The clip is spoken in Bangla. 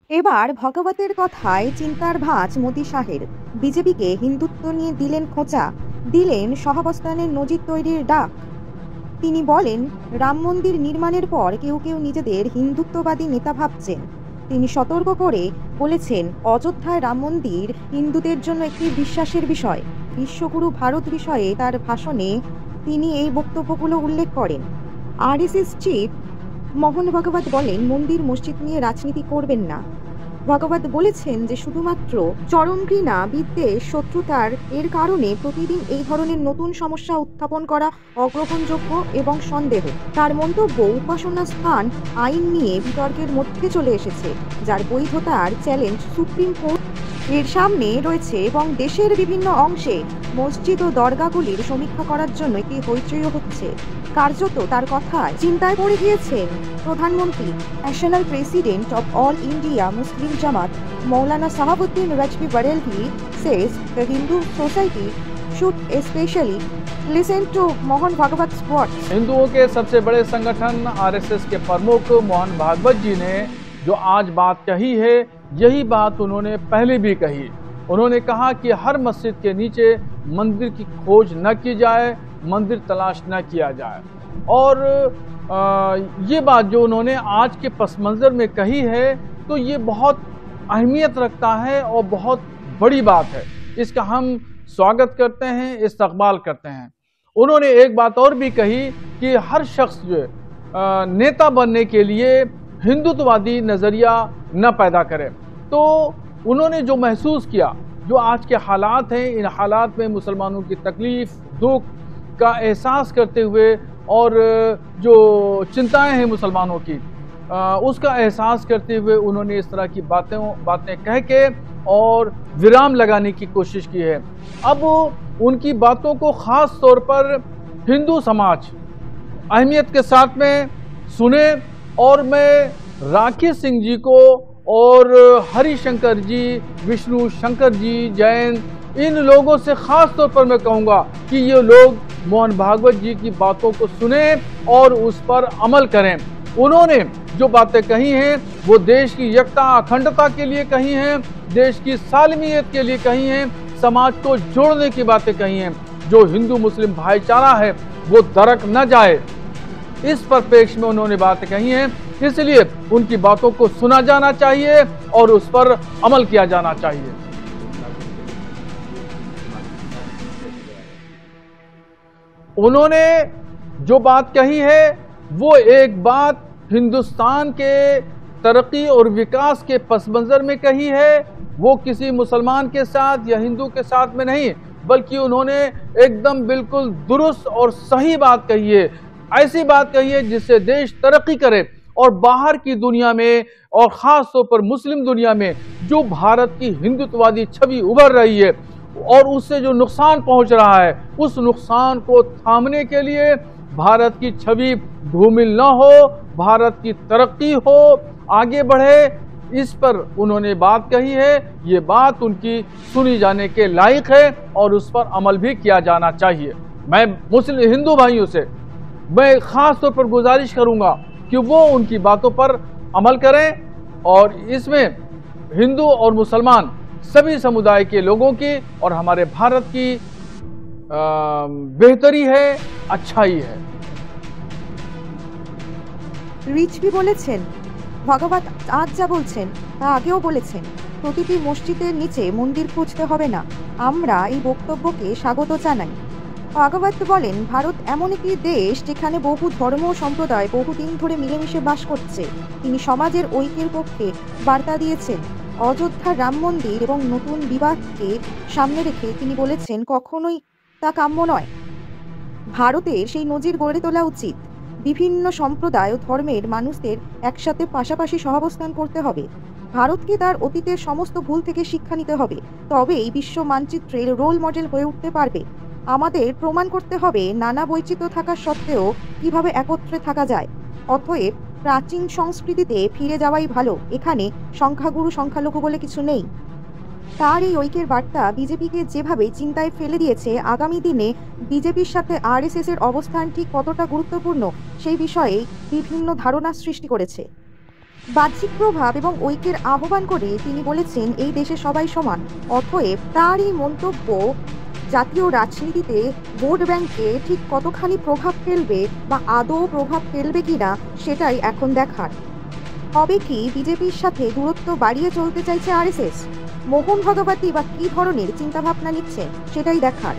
এবার ভগবতের কথায় চিন্তার ভাঁজ মোদি শাহের। বিজেপিকে হিন্দুত্ব নিয়ে দিলেন খোঁচা, দিলেন সহাবস্থানের নজির তৈরির ডাক। তিনি বলেন, রাম মন্দির নির্মাণের পর কেউ কেউ নিজেদের হিন্দুত্ববাদী নেতা ভাবছেন। তিনি সতর্ক করে বলেছেন, অযোধ্যায় রাম মন্দির হিন্দুদের জন্য একটি বিশ্বাসের বিষয়। বিশ্বগুরু ভারত বিষয়ে তার ভাষণে তিনি এই বক্তব্যগুলো উল্লেখ করেন। আরএসএস চিফ মোহন ভাগবত বলেন, মন্দির মসজিদ নিয়ে রাজনীতি করবেন না। ভাগবত বলেছেন যে শুধুমাত্র চরম ঘৃণা, বিদ্বেষ, শত্রুতার এর কারণে প্রতিদিন এই ধরনের নতুন সমস্যা উত্থাপন করা অগ্রহণযোগ্য এবং সন্দেহ। তার মন্তব্য, উপাসনা স্থান আইন নিয়ে বিতর্কের মধ্যে চলে এসেছে, যার বৈধতার চ্যালেঞ্জ সুপ্রিম কোর্ট এর সামনে রয়েছে এবং দেশের বিভিন্ন অংশে মসজিদ ও দরগাগুলির সমীক্ষা করার জন্য একটি হইচই হচ্ছে। কার্যত তার কথায় চিন্তায় পড়ে গিয়েছেন প্রধানমন্ত্রী। National president of all India Muslim Jamaat Maulana Shahabuddin Razvi Barelvi says the Hindu society should especially listen to Mohan Bhagwat's words. हिंदुओं के सबसे बड़े संगठन आरएसएस के प्रमुख मोहन भागवत जी ने जो आज बात कही है, यही बात उन्होंने पहले भी कही। उन्होंने कहा कि हर मस्जिद के नीचे मंदिर की खोज न की जाए, मंदिर तलाश न किया जाए। और ये बात जो उन्होंने आज के पस मंज़र में कही है, तो ये बहुत अहमियत रखता है और बहुत बड़ी बात है। इसका हम स्वागत करते हैं, इस्तकबाल करते हैं। उन्होंने एक बात और भी कही कि हर शख्स जो नेता बनने के लिए हिंदुत्ववादी नज़रिया न पैदा करे। तो उन्होंने जो महसूस किया, जो आज के हालात हैं, इन हालात में मुसलमानों की तकलीफ़, दुख का एहसास करते हुए और जो चिंताएं हैं मुसलमानों की, उसका एहसास करते हुए उन्होंने इस तरह की बातें कह के और विराम लगाने की कोशिश की है। अब उनकी बातों को ख़ास तौर पर हिंदू समाज अहमियत के साथ में सुने। और मैं राखी सिंह जी को और हरिशंकर जी, विष्णु शंकर जी, जैन, इन लोगों से ख़ास तौर पर मैं कहूँगा कि ये लोग मोहन भागवत जी की बातों को सुने और उस पर अमल करें। उन्होंने जो बातें कही हैं वो देश की एकता, अखंडता के लिए कही हैं, देश की सालमियत के लिए कही हैं, समाज को जोड़ने की बातें कही हैं। जो हिंदू मुस्लिम भाईचारा है वो दरक न जाए, इस परिप्रेक्ष्य में उन्होंने बातें कही हैं। इसलिए उनकी बातों को सुना जाना चाहिए और उस पर अमल किया जाना चाहिए। उन्होंने जो बात कही है वो एक बात हिंदुस्तान के तरक्की और विकास के पस मंज़र में कही है। वो किसी मुसलमान के साथ या हिंदू के साथ में नहीं, बल्कि उन्होंने एकदम बिल्कुल दुरुस्त और सही बात कही है। ऐसी बात कही है जिससे देश तरक्की करे और बाहर की दुनिया में और ख़ास तौर पर मुस्लिम दुनिया में जो भारत की हिंदुत्ववादी छवि उभर रही है और उससे जो नुकसान पहुंच रहा है, उस नुकसान को थामने के लिए भारत की छवि धूमिल न हो, भारत की तरक्की हो, आगे बढ़े, इस पर उन्होंने बात कही है। ये बात उनकी सुनी जाने के लायक है और उस पर अमल भी किया जाना चाहिए। मैं मुस्लिम हिंदू भाइयों से मैं ख़ास तौर पर गुजारिश करूँगा कि वो उनकी बातों पर अमल करें और इसमें हिंदू और मुसलमान सभी समुदाय के लोगों की और हमारे भारत की बेहतरी है, अच्छाई है। রিজভি বলেছেন, ভগবত আজ যা বলছেন তা আগেও বলেছেন, প্রতিটি মসজিদের নিচে মন্দির খুঁজতে হবে না। আমরা এই বক্তব্যকে স্বাগত জানাই। ভাগবত বলেন, ভারত এমন একটি দেশ যেখানে বহু ধর্ম ও সম্প্রদায় বহুদিন ধরে মিলেমিশে বাস করছে। তিনি সমাজের ঐক্যের পক্ষে বার্তা দিয়েছেন। অযোধ্যার রাম মন্দির এবং নতুন বিবাদকে সামনে রেখে তিনি বলেছেন, কখনোই তা কাম্য নয়। ভারতের সেই নজির গড়ে তোলা উচিত। বিভিন্ন সম্প্রদায় ও ধর্মের মানুষদের একসাথে পাশাপাশি সহাবস্থান করতে হবে। ভারতকে তার অতীতের সমস্ত ভুল থেকে শিক্ষা নিতে হবে, তবেই বিশ্ব মানচিত্রের রোল মডেল হয়ে উঠতে পারবে। আমাদের প্রমাণ করতে হবে নানা বৈচিত্র্য থাকা সত্ত্বেও কিভাবে একত্রে থাকা যায়। অতএব প্রাচীন সংস্কৃতিতে ফিরে যাওয়াই ভালো। এখানে সংখ্যাগুরু সংখ্যালঘু বলে কিছু নেই। তার এই ঐক্যের বার্তা বিজেপিকে যেভাবে চিন্তায় ফেলে দিয়েছে, আগামী দিনে বিজেপির সাথে আরএসএস এর অবস্থান ঠিক কতটা গুরুত্বপূর্ণ সেই বিষয়ে বিভিন্ন ধারণা সৃষ্টি করেছে। বাহ্যিক প্রভাব এবং ঐক্যের আহ্বান করে তিনি বলেছেন এই দেশে সবাই সমান। অতএব তার এই মন্তব্য জাতীয় রাজনীতিতে ভোট ব্যাংকে ঠিক কতখানি প্রভাব ফেলবে বা আদৌ প্রভাব ফেলবে কিনা সেটাই এখন দেখার। হবে কি বিজেপির সাথে দূরত্ব বাড়িয়ে চলতে চাইছে আরএসএস? মোহন ভগবতী বা কী ধরনের চিন্তাভাবনা নিচ্ছেন সেটাই দেখার।